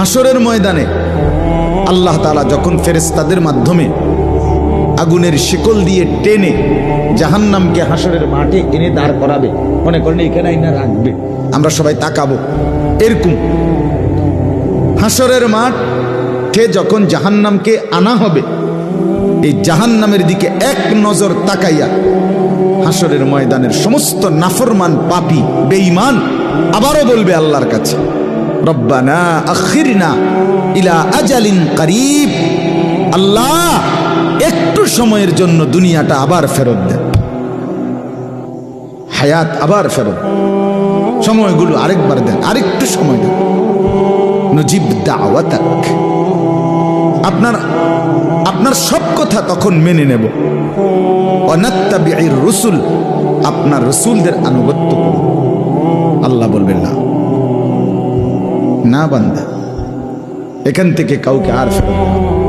হাসরের ময়দানে আল্লাহ তাআলা যখন ফেরেশতাদের মাধ্যমে আগুনের শিকল দিয়ে টেনে জাহান্নামকে হাসরের মাঠে এনে দাঁড় করাবে, মনে করেন এখানে আইনা রাখবে, আমরা সবাই তাকাবো, এরকম হাসরের মাঠে যখন জাহান্নামকে আনা হবে, এই জাহান্নামের দিকে এক নজর তাকাইয়া হাসরের ময়দানের সমস্ত নাফরমান পাপী বেঈমান আবারও বলবে আল্লাহর কাছে, রব্বানা আখিরনা ইলা আজালিন করিব, আল্লাহ একটু সময়ের জন্য দুনিয়াটা আবার ফেরত দেন, হায়াত আবার ফেরত, সময়গুলো আরেকবার দেন, আরেকটু সময় দেন, নজিব দাওয়াতাক, আপনার সব কথা তখন মেনে নেব, ওয়ানাত্তাবিউর রুসুল, আপনার রসুলদের আনুগত্য করব। আল্লাহ বলবেন না, না বান্দা, এখান থেকে কাউকে আর ফেরত দেব না।